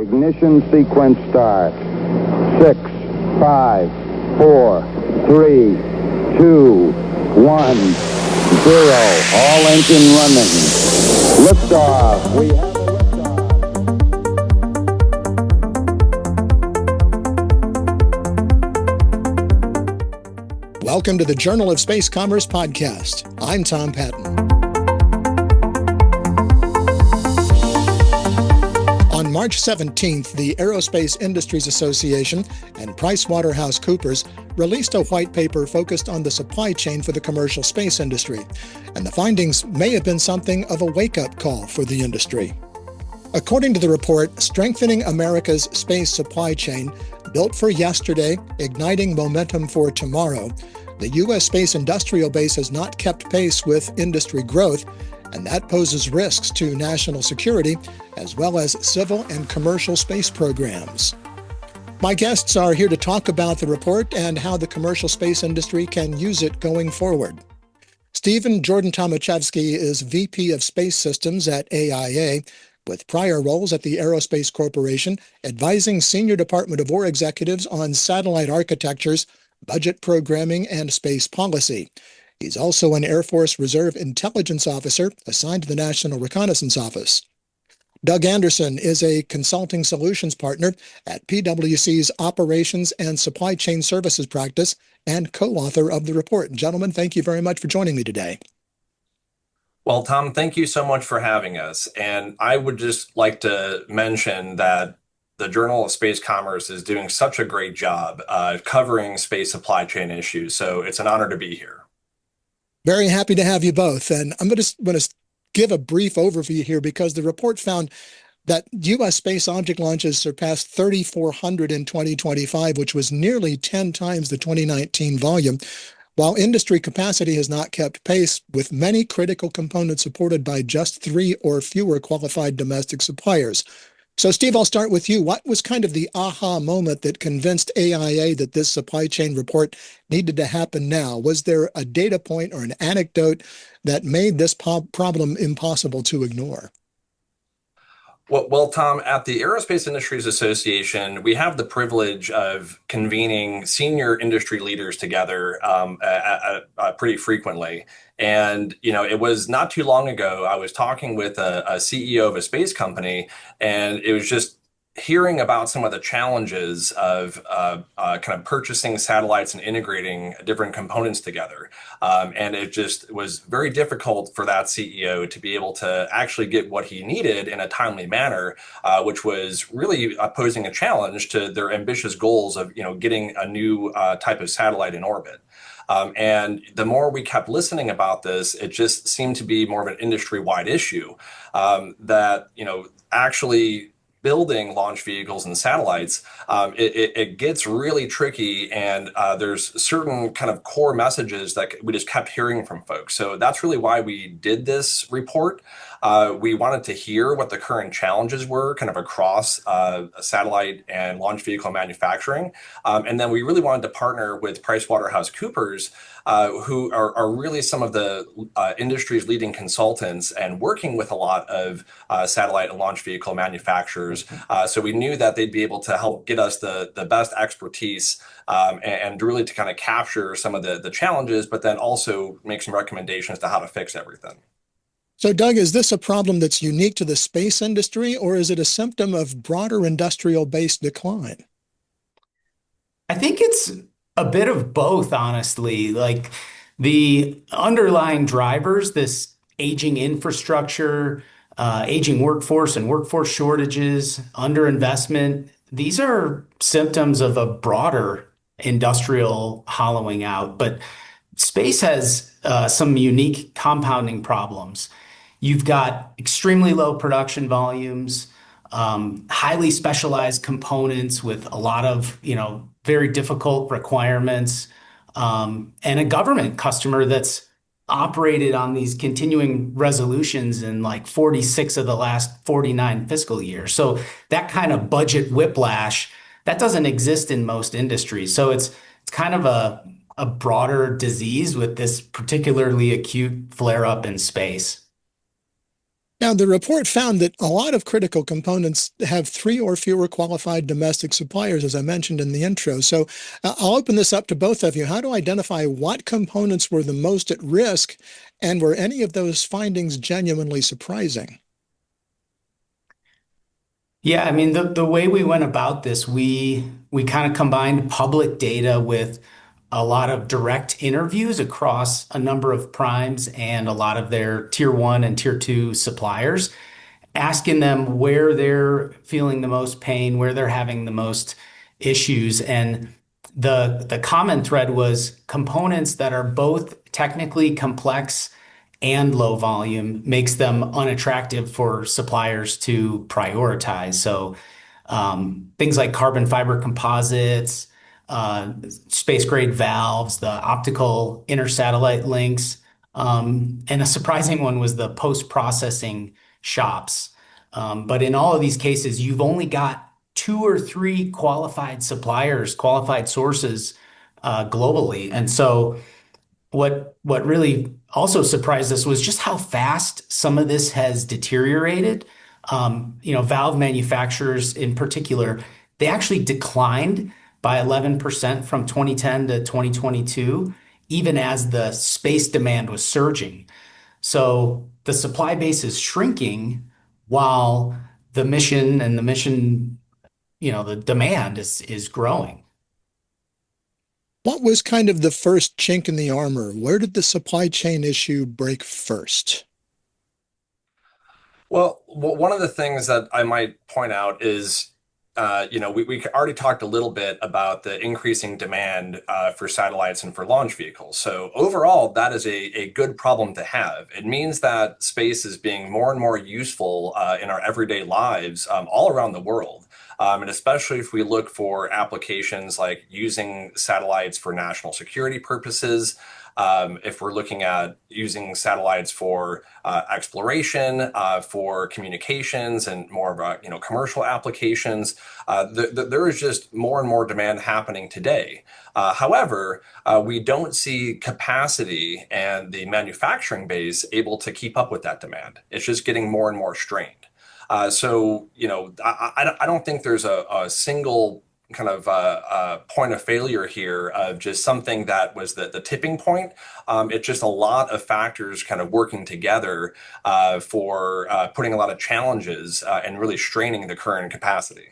Ignition sequence start. 6, 5, 4, 3, 2, 1, 0. All engine running. Liftoff. We have a liftoff. Welcome to the Journal of Space Commerce podcast. I'm Tom Patton. On March 17th, the Aerospace Industries Association and PricewaterhouseCoopers released a white paper focused on the supply chain for the commercial space industry, and the findings may have been something of a wake-up call for the industry. According to the report, Strengthening America's Space Supply Chain, built for yesterday, igniting momentum for tomorrow, the U.S. space industrial base has not kept pace with industry growth, and that poses risks to national security as well as civil and commercial space programs. My guests are here to talk about the report and how the commercial space industry can use it going forward. Steve Jordan Tomaszewski is VP of Space Systems at AIA, with prior roles at the Aerospace Corporation, advising senior Department of War executives on satellite architectures, budget programming, and space policy. He's also an Air Force Reserve Intelligence Officer assigned to the National Reconnaissance Office. Doug Anderson is a consulting solutions partner at PWC's Operations and Supply Chain Services practice and co-author of the report. Gentlemen, thank you very much for joining me today. Well, Tom, thank you so much for having us. And I would just like to mention that the Journal of Space Commerce is doing such a great job covering space supply chain issues. So it's an honor to be here. Very happy to have you both. And I'm going to give a brief overview here because the report found that U.S. space object launches surpassed 3,400 in 2025, which was nearly 10 times the 2019 volume, while industry capacity has not kept pace, with many critical components supported by just 3 or fewer qualified domestic suppliers. So, Steve, I'll start with you. What was kind of the aha moment that convinced AIA that this supply chain report needed to happen now? Was there a data point or an anecdote that made this problem impossible to ignore? Well, Tom, at the Aerospace Industries Association, we have the privilege of convening senior industry leaders together pretty frequently. And, it was not too long ago, I was talking with a CEO of a space company, and it was just hearing about some of the challenges of kind of purchasing satellites and integrating different components together. And it just was very difficult for that CEO to be able to actually get what he needed in a timely manner, which was really posing a challenge to their ambitious goals of, getting a new type of satellite in orbit. And the more we kept listening about this, it just seemed to be more of an industry-wide issue that, actually building launch vehicles and satellites, it gets really tricky, and there's certain kind of core messages that we just kept hearing from folks. So that's really why we did this report. We wanted to hear what the current challenges were kind of across satellite and launch vehicle manufacturing. And then we really wanted to partner with PricewaterhouseCoopers, who are really some of the industry's leading consultants and working with a lot of satellite and launch vehicle manufacturers. So we knew that they'd be able to help get us the best expertise and really to kind of capture some of the challenges, but then also make some recommendations to how to fix everything. So, Doug, is this a problem that's unique to the space industry, or is it a symptom of broader industrial-based decline? I think it's a bit of both, honestly. Like the underlying drivers, this aging infrastructure, aging workforce and workforce shortages, underinvestment, these are symptoms of a broader industrial hollowing out. But space has some unique compounding problems. You've got extremely low production volumes, highly specialized components with a lot of, very difficult requirements, and a government customer that's operated on these continuing resolutions in like 46 of the last 49 fiscal years. So that kind of budget whiplash, that doesn't exist in most industries. So it's kind of a broader disease with this particularly acute flare-up in space. Now, the report found that a lot of critical components have 3 or fewer qualified domestic suppliers, as I mentioned in the intro. So I'll open this up to both of you. How to identify what components were the most at risk, and were any of those findings genuinely surprising? Yeah, I mean, the way we went about this, we kind of combined public data with a lot of direct interviews across a number of primes and a lot of their tier one and tier two suppliers, asking them where they're feeling the most pain, where they're having the most issues. And the common thread was components that are both technically complex and low volume makes them unattractive for suppliers to prioritize. So things like carbon fiber composites, space grade valves, the optical intersatellite links, and a surprising one was the post-processing shops. But in all of these cases, you've only got 2 or 3 qualified suppliers, qualified sources globally. And so what really also surprised us was just how fast some of this has deteriorated. Valve manufacturers in particular, they actually declined by 11% from 2010 to 2022, even as the space demand was surging. So the supply base is shrinking while the demand is growing. What was kind of the first chink in the armor? Where did the supply chain issue break first? Well, one of the things that I might point out is, we already talked a little bit about the increasing demand for satellites and for launch vehicles. So overall, that is a good problem to have. It means that space is being more and more useful in our everyday lives all around the world. And especially if we look for applications like using satellites for national security purposes, if we're looking at using satellites for exploration, for communications, and more of commercial applications, there is just more and more demand happening today. However, we don't see capacity and the manufacturing base able to keep up with that demand. It's just getting more and more strained. I don't think there's a single kind of point of failure here of just something that was the tipping point. It's just a lot of factors kind of working together for putting a lot of challenges and really straining the current capacity.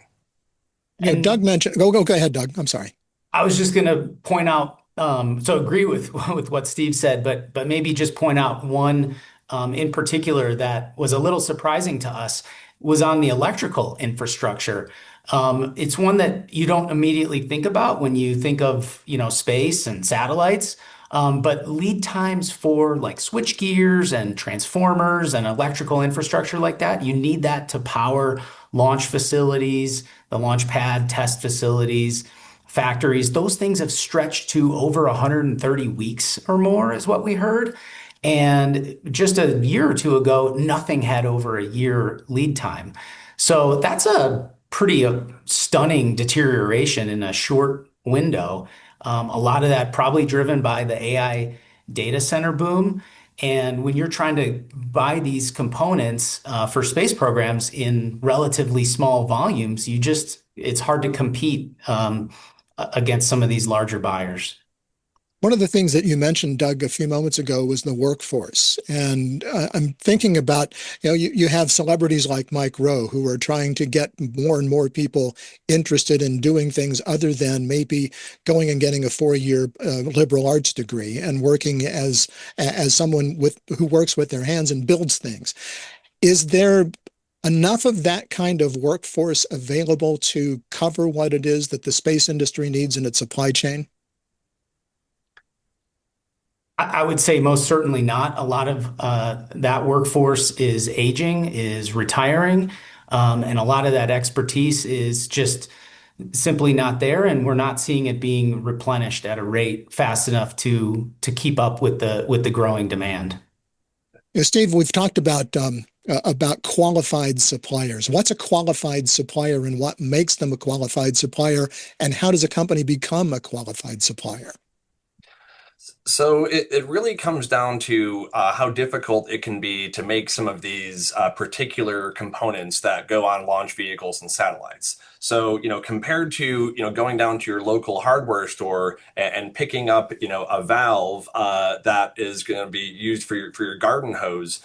Yeah, Doug mentioned. Go ahead, Doug. I'm sorry. I was just going to point out, so agree with what Steve said, but maybe just point out one in particular that was a little surprising to us was on the electrical infrastructure. It's one that you don't immediately think about when you think of, space and satellites. But lead times for like switch gears and transformers and electrical infrastructure like that, you need that to power launch facilities, the launch pad test facilities, factories. Those things have stretched to over 130 weeks or more is what we heard. And just a year or two ago, nothing had over a year lead time. So that's a pretty stunning deterioration in a short window. A lot of that probably driven by the AI data center boom. And when you're trying to buy these components for space programs in relatively small volumes, it's hard to compete against some of these larger buyers. One of the things that you mentioned, Doug, a few moments ago was the workforce. And I'm thinking about, you have celebrities like Mike Rowe who are trying to get more and more people interested in doing things other than maybe going and getting a 4-year liberal arts degree and working as someone who works with their hands and builds things. Is there enough of that kind of workforce available to cover what it is that the space industry needs in its supply chain? I would say most certainly not. A lot of that workforce is aging, is retiring, and a lot of that expertise is just simply not there, and we're not seeing it being replenished at a rate fast enough to keep up with the growing demand. Steve, we've talked about qualified suppliers. What's a qualified supplier, and what makes them a qualified supplier, and how does a company become a qualified supplier? So it really comes down to how difficult it can be to make some of these particular components that go on launch vehicles and satellites. So, compared to, going down to your local hardware store and picking up, a valve that is going to be used for your garden hose,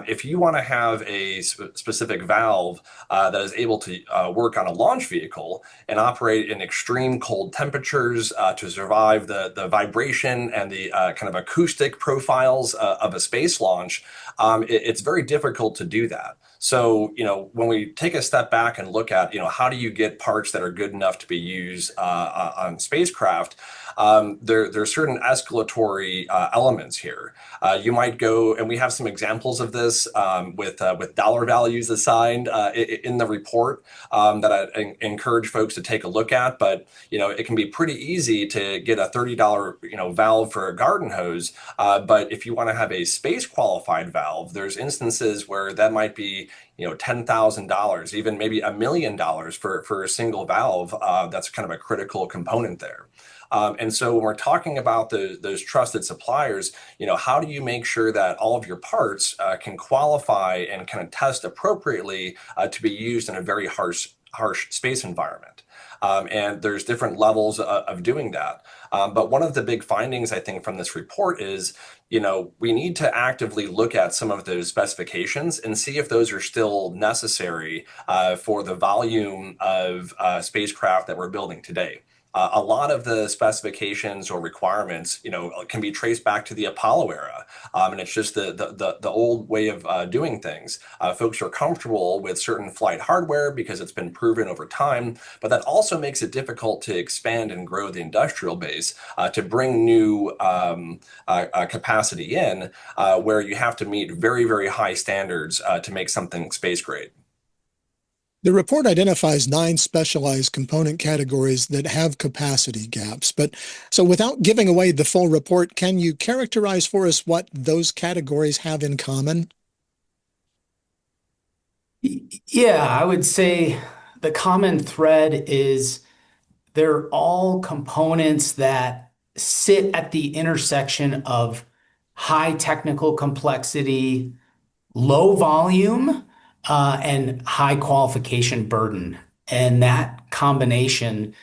if you want to have a specific valve that is able to work on a launch vehicle and operate in extreme cold temperatures to survive the vibration and the kind of acoustic profiles of a space launch, it's very difficult to do that. So, when we take a step back and look at, how do you get parts that are good enough to be used on spacecraft, there are certain escalatory elements here. You might go, and we have some examples of this with dollar values assigned in the report that I encourage folks to take a look at. But it can be pretty easy to get a $30 valve for a garden hose. But if you want to have a space qualified valve, there's instances where that might be $10,000, even maybe $1 million for a single valve. That's kind of a critical component there. And so when we're talking about those trusted suppliers, how do you make sure that all of your parts can qualify and kind of test appropriately to be used in a very harsh space environment? And there's different levels of doing that. But one of the big findings, I think, from this report is, we need to actively look at some of those specifications and see if those are still necessary for the volume of spacecraft that we're building today. A lot of the specifications or requirements, can be traced back to the Apollo era, and it's just the old way of doing things. Folks are comfortable with certain flight hardware because it's been proven over time, but that also makes it difficult to expand and grow the industrial base to bring new capacity in, where you have to meet very, very high standards to make something space grade. The report identifies 9 specialized component categories that have capacity gaps. But so without giving away the full report, can you characterize for us what those categories have in common? Yeah, I would say the common thread is they're all components that sit at the intersection of high technical complexity, low volume, and high qualification burden. And that combination,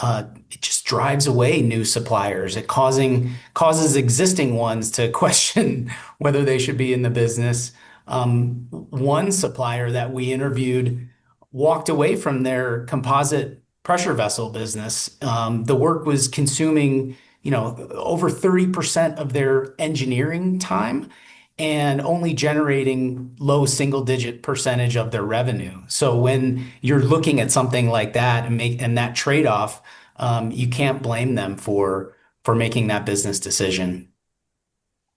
it just drives away new suppliers. It causes existing ones to question whether they should be in the business. One supplier that we interviewed walked away from their composite pressure vessel business. The work was consuming, over 30% of their engineering time and only generating low single-digit percentage of their revenue. So when you're looking at something like that and that trade-off, you can't blame them for making that business decision.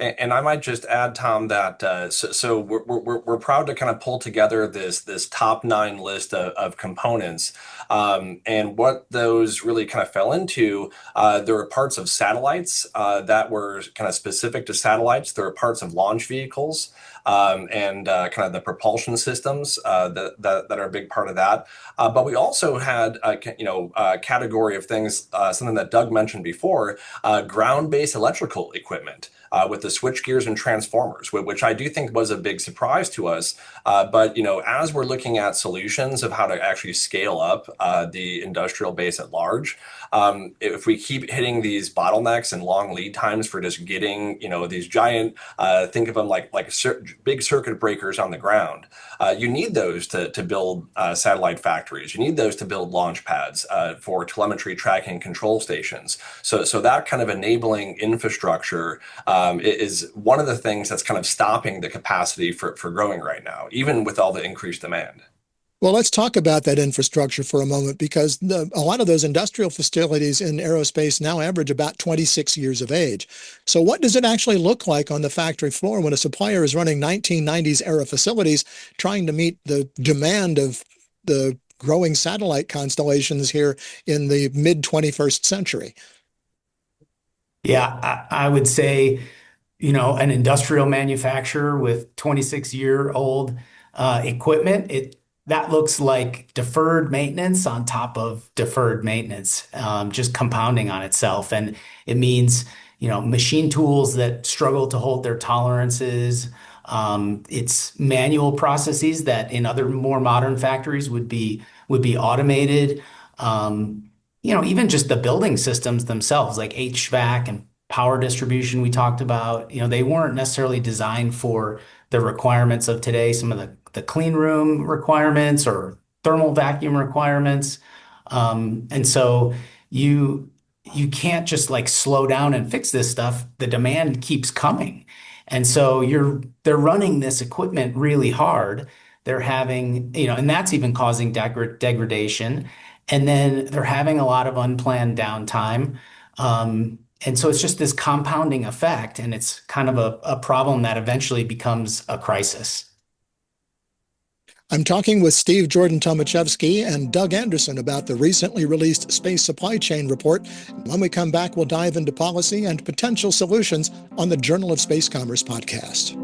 And I might just add, Tom, that so we're proud to kind of pull together this top 9 list of components, and what those really kind of fell into. There were parts of satellites that were kind of specific to satellites. There were parts of launch vehicles, and kind of the propulsion systems that are a big part of that. But we also had a category of things, something that Doug mentioned before, ground-based electrical equipment. With the switch gears and transformers, which I do think was a big surprise to us. But as we're looking at solutions of how to actually scale up the industrial base at large, if we keep hitting these bottlenecks and long lead times for just getting these giant, think of them like big circuit breakers on the ground, you need those to build satellite factories. You need those to build launch pads for telemetry tracking control stations. So that kind of enabling infrastructure is one of the things that's kind of stopping the capacity for growing right now, even with all the increased demand. Well, let's talk about that infrastructure for a moment, because a lot of those industrial facilities in aerospace now average about 26 years of age. So what does it actually look like on the factory floor when a supplier is running 1990s era facilities trying to meet the demand of the growing satellite constellations here in the mid 21st century? Yeah, I would say, an industrial manufacturer with 26-year-old equipment, that looks like deferred maintenance on top of deferred maintenance, just compounding on itself. And it means machine tools that struggle to hold their tolerances. It's manual processes that in other more modern factories would be automated. Even just the building systems themselves, like HVAC and power distribution we talked about, they weren't necessarily designed for the requirements of today, some of the clean room requirements or thermal vacuum requirements. And so you can't just like slow down and fix this stuff. The demand keeps coming. And so they're running this equipment really hard. They're having, and that's even causing degradation. And then they're having a lot of unplanned downtime. And so it's just this compounding effect, and it's kind of a problem that eventually becomes a crisis. I'm talking with Steve Jordan Tomaszewski and Doug Anderson about the recently released Space Supply Chain Report. When we come back, we'll dive into policy and potential solutions on the Journal of Space Commerce podcast.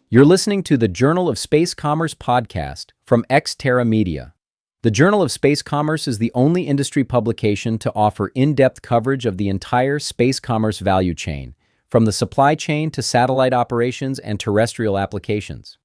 You're listening to the Journal of Space Commerce podcast from Xterra Media. The Journal of Space Commerce is the only industry publication to offer in-depth coverage of the entire space commerce value chain, from the supply chain to satellite operations and terrestrial applications.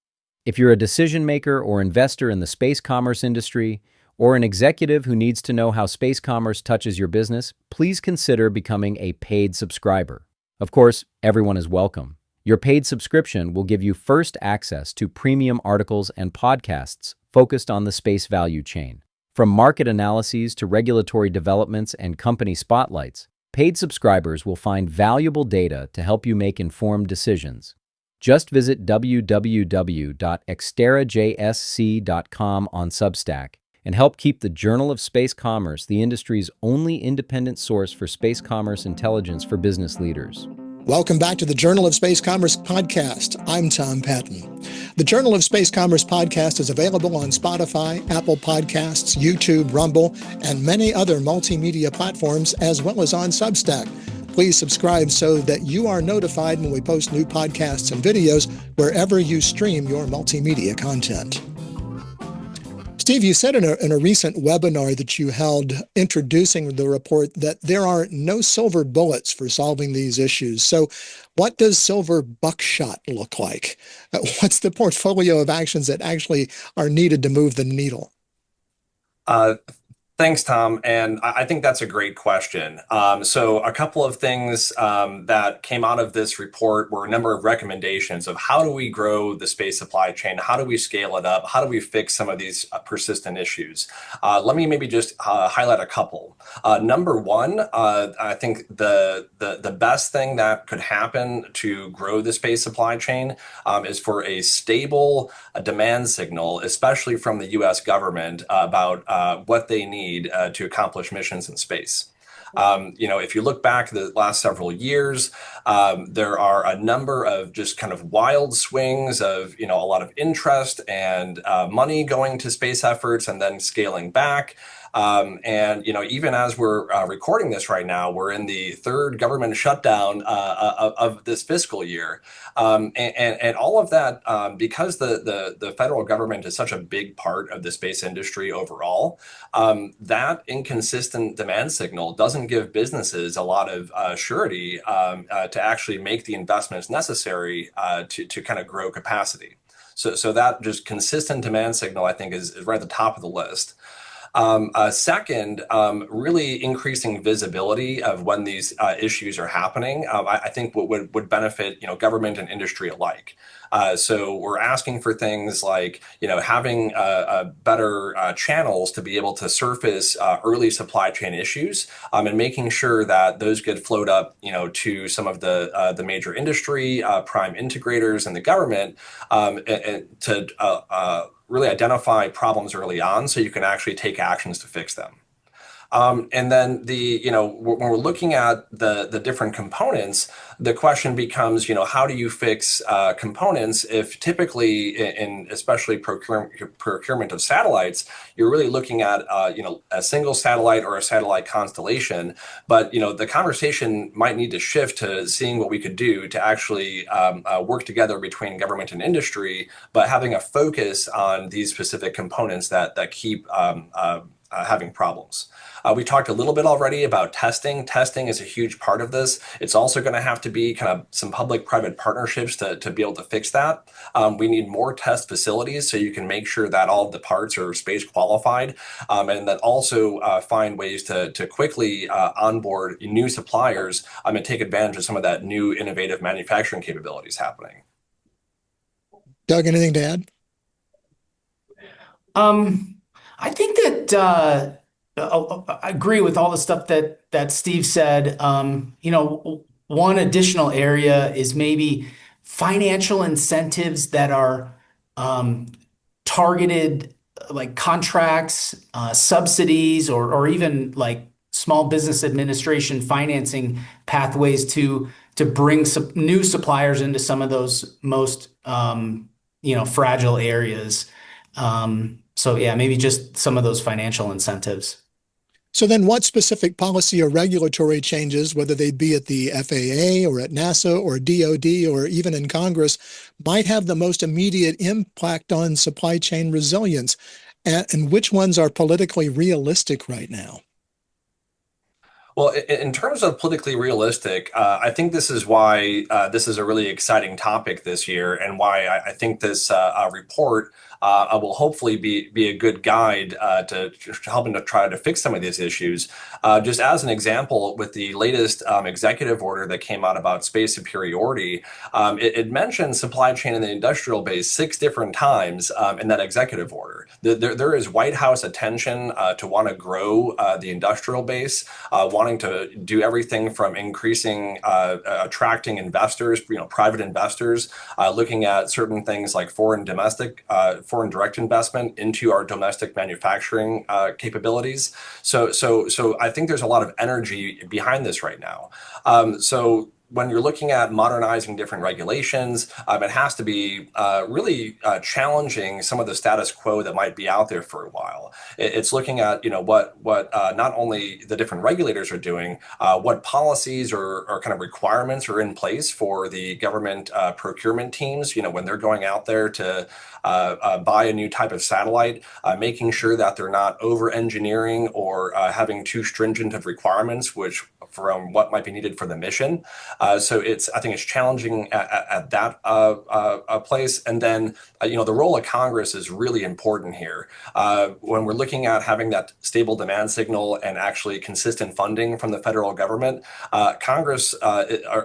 If you're a decision maker or investor in the space commerce industry, or an executive who needs to know how space commerce touches your business, please consider becoming a paid subscriber. Of course, everyone is welcome. Your paid subscription will give you first access to premium articles and podcasts focused on the space value chain. From market analyses to regulatory developments and company spotlights, paid subscribers will find valuable data to help you make informed decisions. Just visit www.xterrajsc.com on Substack and help keep the Journal of Space Commerce the industry's only independent source for space commerce intelligence for business leaders. Welcome back to the Journal of Space Commerce podcast. I'm Tom Patton. The Journal of Space Commerce podcast is available on Spotify, Apple Podcasts, YouTube, Rumble, and many other multimedia platforms, as well as on Substack. Please subscribe so that you are notified when we post new podcasts and videos wherever you stream your multimedia content. Steve, you said in a recent webinar that you held introducing the report that there are no silver bullets for solving these issues. So what does silver buckshot look like? What's the portfolio of actions that actually are needed to move the needle? Thanks, Tom. And I think that's a great question. So a couple of things that came out of this report were a number of recommendations of how do we grow the space supply chain? How do we scale it up? How do we fix some of these persistent issues? Let me maybe just highlight a couple. Number one, I think the best thing that could happen to grow the space supply chain is for a stable demand signal, especially from the US government about what they need to accomplish missions in space. If you look back the last several years, there are a number of just kind of wild swings of, a lot of interest and money going to space efforts and then scaling back. Even as we're recording this right now, we're in the third government shutdown of this fiscal year. And all of that, because the federal government is such a big part of the space industry overall, that inconsistent demand signal doesn't give businesses a lot of surety to actually make the investments necessary to kind of grow capacity. So that just consistent demand signal, I think, is right at the top of the list. Second, really increasing visibility of when these issues are happening, I think would benefit government and industry alike. So we're asking for things like having better channels to be able to surface early supply chain issues and making sure that those get flowed up to some of the major industry, prime integrators, and the government and to really identify problems early on so you can actually take actions to fix them. And then when we're looking at the different components, the question becomes, how do you fix components if typically especially procurement of satellites, you're really looking at, a single satellite or a satellite constellation, but, the conversation might need to shift to seeing what we could do to actually work together between government and industry, but having a focus on these specific components that keep having problems. We talked a little bit already about testing. Testing is a huge part of this. It's also going to have to be kind of some public-private partnerships to be able to fix that. We need more test facilities so you can make sure that all of the parts are space qualified, and then also find ways to quickly onboard new suppliers and take advantage of some of that new innovative manufacturing capabilities happening. Doug, anything to add? I think that I agree with all the stuff that Steve said. One additional area is maybe financial incentives that are targeted, like contracts, subsidies, or even like small business administration financing pathways to bring some new suppliers into some of those most fragile areas. So yeah, maybe just some of those financial incentives. So then what specific policy or regulatory changes, whether they be at the FAA or at NASA or DoD or even in Congress, might have the most immediate impact on supply chain resilience? And which ones are politically realistic right now? Well, in terms of politically realistic, I think this is why this is a really exciting topic this year, and why I think this report will hopefully be a good guide to helping to try to fix some of these issues. Just as an example, with the latest executive order that came out about space superiority, it mentioned supply chain in the industrial base 6 different times in that executive order. There is White House attention to want to grow the industrial base, wanting to do everything from increasing, attracting investors, private investors, looking at certain things like foreign direct investment into our domestic manufacturing capabilities. So I think there's a lot of energy behind this right now. So when you're looking at modernizing different regulations, it has to be really challenging some of the status quo that might be out there for a while. It's looking at what not only the different regulators are doing, what policies or kind of requirements are in place for the government procurement teams. When they're going out there to buy a new type of satellite, making sure that they're not over-engineering or having too stringent of requirements, which from what might be needed for the mission. So I think it's challenging at that place. And then, the role of Congress is really important here. When we're looking at having that stable demand signal and actually consistent funding from the federal government, Congress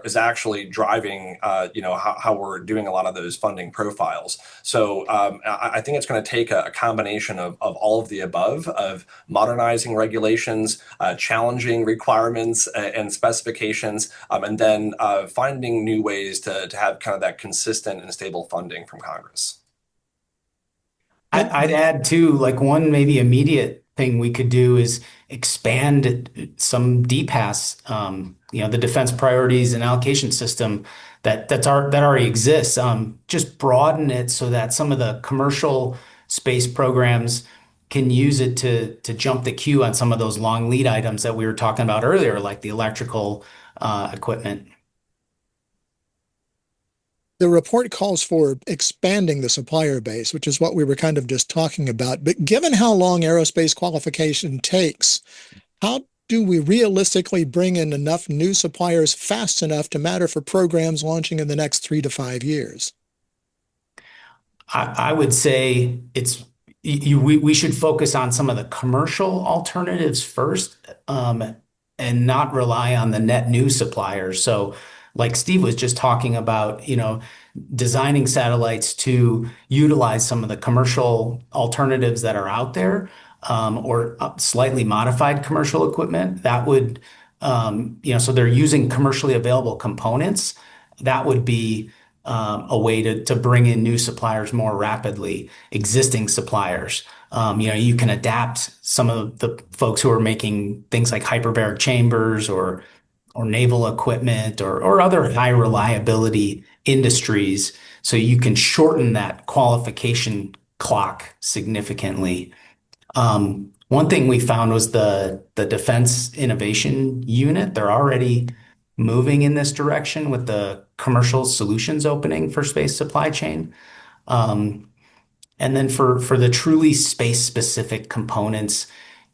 is actually driving, how we're doing a lot of those funding profiles. So I think it's going to take a combination of all of the above, of modernizing regulations, challenging requirements and specifications, and then finding new ways to have kind of that consistent and stable funding from Congress. I'd add too, like one maybe immediate thing we could do is expand some DPAS, the Defense Priorities and Allocation System that already exists. Just broaden it so that some of the commercial space programs can use it to jump the queue on some of those long lead items that we were talking about earlier, like the electrical equipment. The report calls for expanding the supplier base, which is what we were kind of just talking about. But given how long aerospace qualification takes, how do we realistically bring in enough new suppliers fast enough to matter for programs launching in the next 3 to 5 years? I would say we should focus on some of the commercial alternatives first, and not rely on the net new suppliers. So like Steve was just talking about, designing satellites to utilize some of the commercial alternatives that are out there, or slightly modified commercial equipment that would, so they're using commercially available components. That would be a way to bring in new suppliers more rapidly, existing suppliers. You can adapt some of the folks who are making things like hyperbaric chambers or naval equipment or other high reliability industries, so you can shorten that qualification clock significantly. One thing we found was the Defense Innovation Unit. They're already moving in this direction with the commercial solutions opening for space supply chain. And then for the truly space specific components,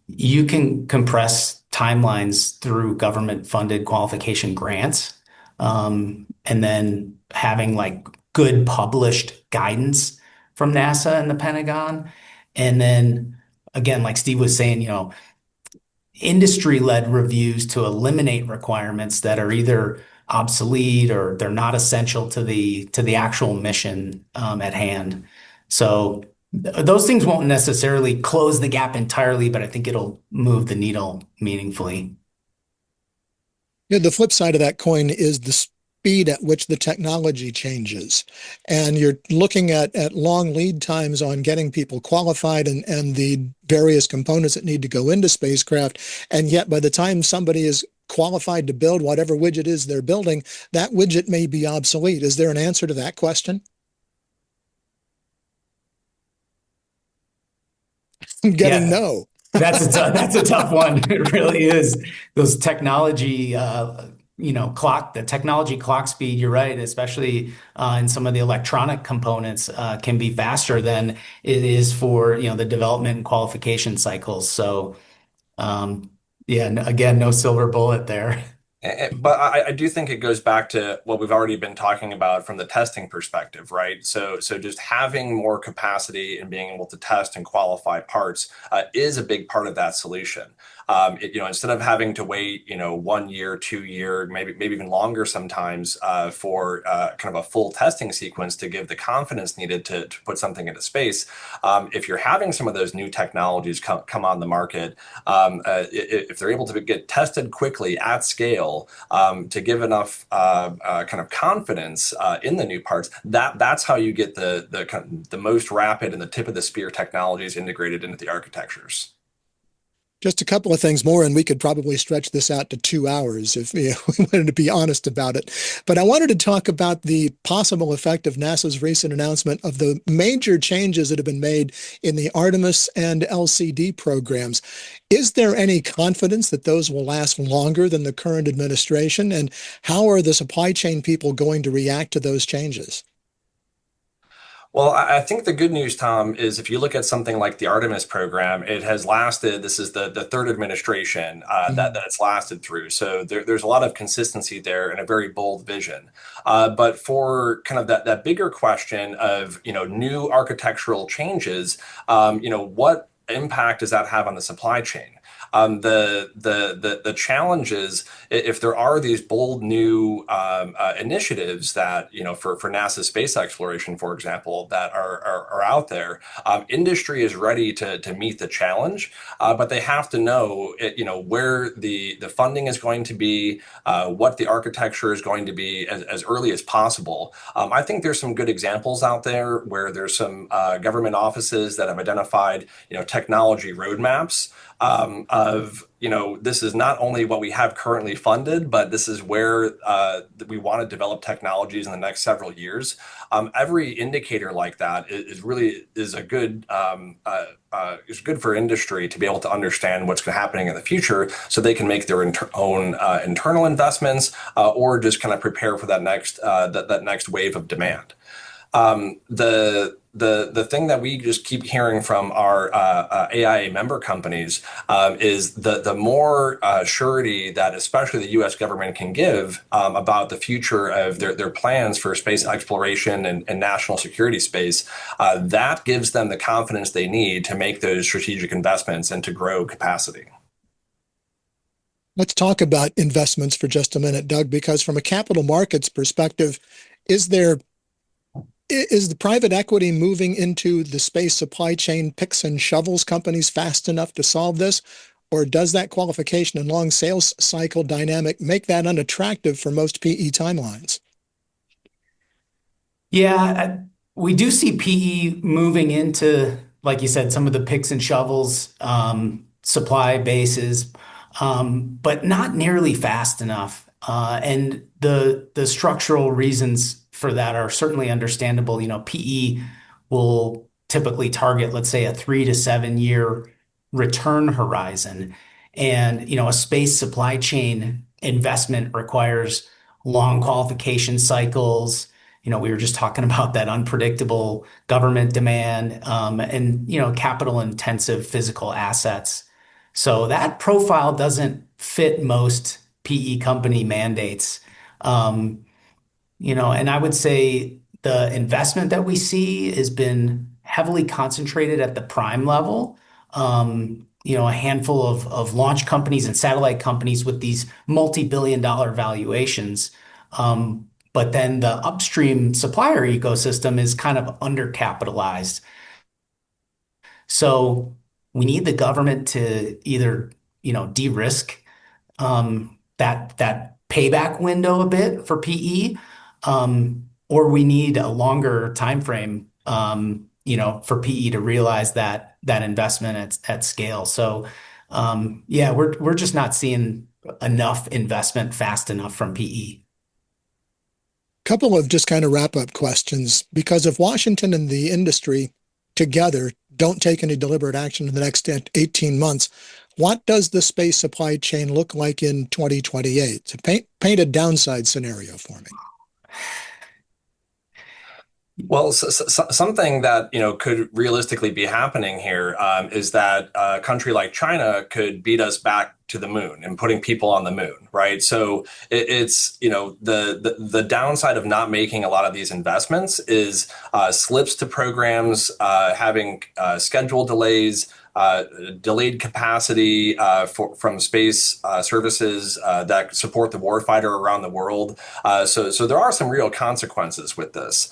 you can compress timelines through government-funded qualification grants, and then having like good published guidance from NASA and the Pentagon. And then again, like Steve was saying, industry-led reviews to eliminate requirements that are either obsolete or they're not essential to the actual mission at hand. So those things won't necessarily close the gap entirely, but I think it'll move the needle meaningfully. Yeah, the flip side of that coin is the speed at which the technology changes. And you're looking at long lead times on getting people qualified and the various components that need to go into spacecraft. And yet by the time somebody is qualified to build whatever widget is they're building, that widget may be obsolete. Is there an answer to that question? I'm getting no. That's a tough one. It really is. Those technology, the technology clock speed, you're right, especially in some of the electronic components, can be faster than it is for, the development and qualification cycles. So, again, no silver bullet there. But I do think it goes back to what we've already been talking about from the testing perspective, right? So just having more capacity and being able to test and qualify parts is a big part of that solution. Instead of having to wait, 1 year, 2 year, maybe even longer sometimes for kind of a full testing sequence to give the confidence needed to put something into space. If you're having some of those new technologies come on the market, if they're able to get tested quickly at scale, to give enough kind of confidence in the new parts, that's how you get the most rapid and the tip of the spear technologies integrated into the architectures. Just a couple of things more, and we could probably stretch this out to 2 hours if we wanted to be honest about it. But I wanted to talk about the possible effect of NASA's recent announcement of the major changes that have been made in the Artemis and LCD programs. Is there any confidence that those will last longer than the current administration? And how are the supply chain people going to react to those changes? Well, I think the good news, Tom, is if you look at something like the Artemis program, it has lasted. This is the third administration that it's lasted through. So there's a lot of consistency there and a very bold vision. But for kind of that bigger question of new architectural changes, what impact does that have on the supply chain? The challenge is if there are these bold new initiatives that for NASA space exploration, for example, that are out there, industry is ready to meet the challenge, but they have to know where the funding is going to be, what the architecture is going to be as early as possible. I think there's some good examples out there where there's some government offices that have identified technology roadmaps. This is not only what we have currently funded, but this is where we want to develop technologies in the next several years. Every indicator like that is a good is good for industry to be able to understand what's happening in the future, so they can make their own internal investments or just kind of prepare for that next wave of demand. The thing that we just keep hearing from our AIA member companies is the more surety that especially the U.S. government can give about the future of their plans for space exploration and national security space, that gives them the confidence they need to make those strategic investments and to grow capacity. Let's talk about investments for just a minute, Doug, because from a capital markets perspective, is the private equity moving into the space supply chain picks and shovels companies fast enough to solve this? Or does that qualification and long sales cycle dynamic make that unattractive for most PE timelines? Yeah, we do see PE moving into, like you said, some of the picks and shovels supply bases, but not nearly fast enough. And the structural reasons for that are certainly understandable. PE will typically target, let's say, a 3 to 7 year return horizon. And, a space supply chain investment requires long qualification cycles. We were just talking about that unpredictable government demand, and, capital intensive physical assets. So that profile doesn't fit most PE company mandates. Um, and I would say the investment that we see has been heavily concentrated at the prime level. A handful of launch companies and satellite companies with these multi-billion-dollar valuations. But then the upstream supplier ecosystem is kind of undercapitalized. So we need the government to either, de-risk that payback window a bit for PE, or we need a longer time frame, for PE to realize that investment at scale. So, yeah, we're just not seeing enough investment fast enough from PE. Couple of just kind of wrap-up questions, because if Washington and the industry together don't take any deliberate action in the next 18 months, what does the space supply chain look like in 2028? So paint a downside scenario for me. Well, something that could realistically be happening here is that a country like China could beat us back to the moon and putting people on the moon, right? So it's the downside of not making a lot of these investments is slips to programs, having schedule delays. Delayed capacity from space services that support the warfighter around the world. So there are some real consequences with this.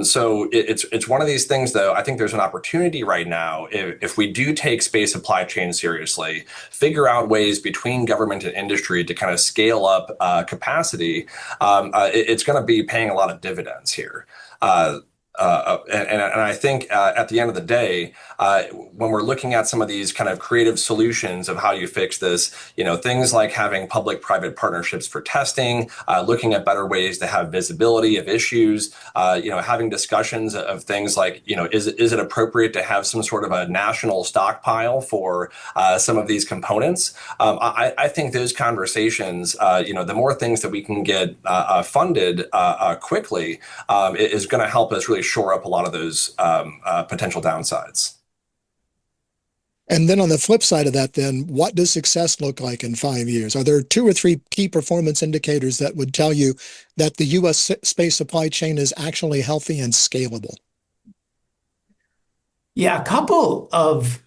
So it's one of these things, though. I think there's an opportunity right now, if we do take space supply chain seriously, figure out ways between government and industry to kind of scale up capacity. It's going to be paying a lot of dividends here. And I think at the end of the day, when we're looking at some of these kind of creative solutions of how you fix this, things like having public-private partnerships for testing, looking at better ways to have visibility of issues, having discussions of things like, is it appropriate to have some sort of a national stockpile for some of these components? I think those conversations, the more things that we can get funded quickly is going to help us really shore up a lot of those potential downsides. And then on the flip side of that, then, what does success look like in 5 years? Are there 2 or 3 key performance indicators that would tell you that the U.S. space supply chain is actually healthy and scalable? Yeah, a couple of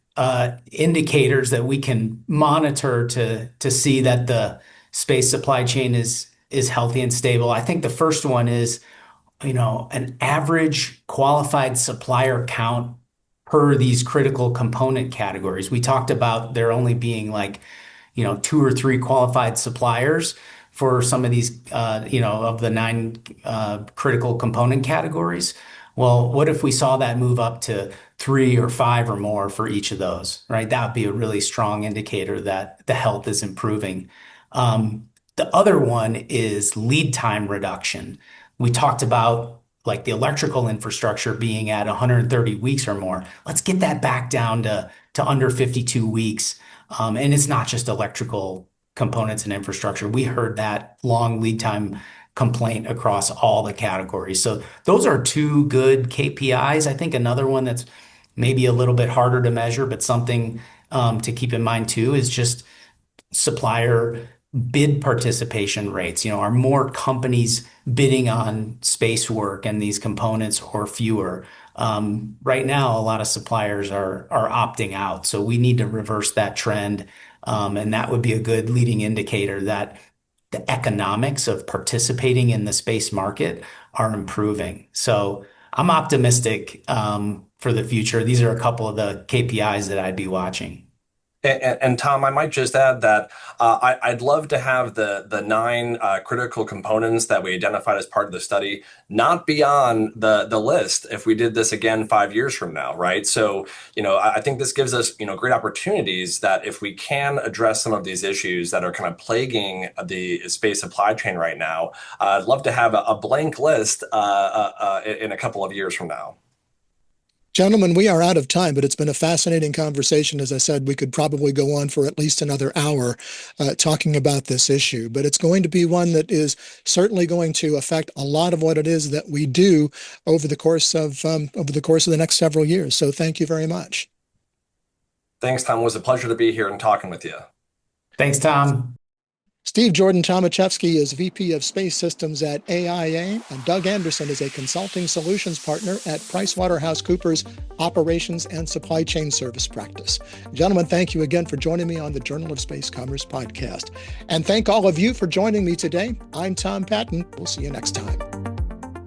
indicators that we can monitor to see that the space supply chain is healthy and stable. I think the first one is an average qualified supplier count per these critical component categories. We talked about there only being 2 or 3 qualified suppliers for some of these, of the 9 critical component categories. Well, what if we saw that move up to 3 or 5 or more for each of those, right? That would be a really strong indicator that the health is improving. The other one is lead time reduction. We talked about the electrical infrastructure being at 130 weeks or more. Let's get that back down to under 52 weeks. And it's not just electrical components and infrastructure. We heard that long lead time complaint across all the categories. So those are 2 good KPIs. I think another one that's maybe a little bit harder to measure, but something to keep in mind too, is just supplier bid participation rates. Are more companies bidding on space work and these components or fewer? Right now, a lot of suppliers are opting out. So we need to reverse that trend. And that would be a good leading indicator that the economics of participating in the space market are improving. So I'm optimistic for the future. These are a couple of the KPIs that I'd be watching. And Tom, I might just add that I'd love to have the 9 critical components that we identified as part of the study not be on the list if we did this again 5 years from now, right? So, I think this gives us, great opportunities that if we can address some of these issues that are kind of plaguing the space supply chain right now, I'd love to have a blank list in a couple of years from now. Gentlemen, we are out of time, but it's been a fascinating conversation. As I said, we could probably go on for at least another hour talking about this issue, but it's going to be one that is certainly going to affect a lot of what it is that we do over the course of the next several years. So thank you very much. Thanks, Tom. It was a pleasure to be here and talking with you. Thanks, Tom. Steve Jordan Tomaszewski is VP of Space Systems at AIA, and Doug Anderson is a consulting solutions partner at PricewaterhouseCoopers Operations and Supply Chain Service Practice. Gentlemen, thank you again for joining me on the Journal of Space Commerce podcast. And thank all of you for joining me today. I'm Tom Patton. We'll see you next time.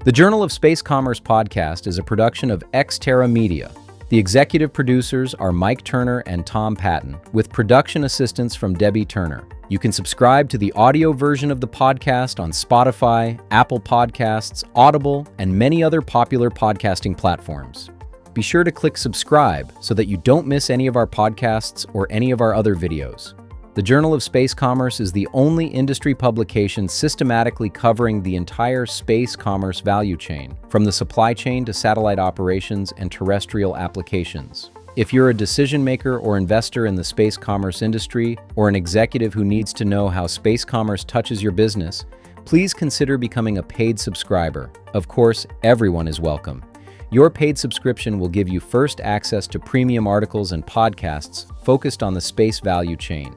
The Journal of Space Commerce podcast is a production of Xterra Media. The executive producers are Mike Turner and Tom Patton, with production assistance from Debbie Turner. You can subscribe to the audio version of the podcast on Spotify, Apple Podcasts, Audible, and many other popular podcasting platforms. Be sure to click subscribe so that you don't miss any of our podcasts or any of our other videos. The Journal of Space Commerce is the only industry publication systematically covering the entire space commerce value chain, from the supply chain to satellite operations and terrestrial applications. If you're a decision maker or investor in the space commerce industry, or an executive who needs to know how space commerce touches your business, please consider becoming a paid subscriber. Of course, everyone is welcome. Your paid subscription will give you first access to premium articles and podcasts focused on the space value chain.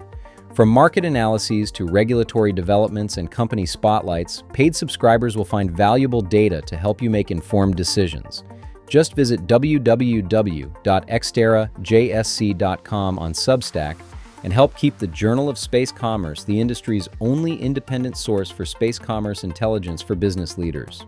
From market analyses to regulatory developments and company spotlights, paid subscribers will find valuable data to help you make informed decisions. Just visit www.xterrajsc.com on Substack and help keep the Journal of Space Commerce the industry's only independent source for space commerce intelligence for business leaders.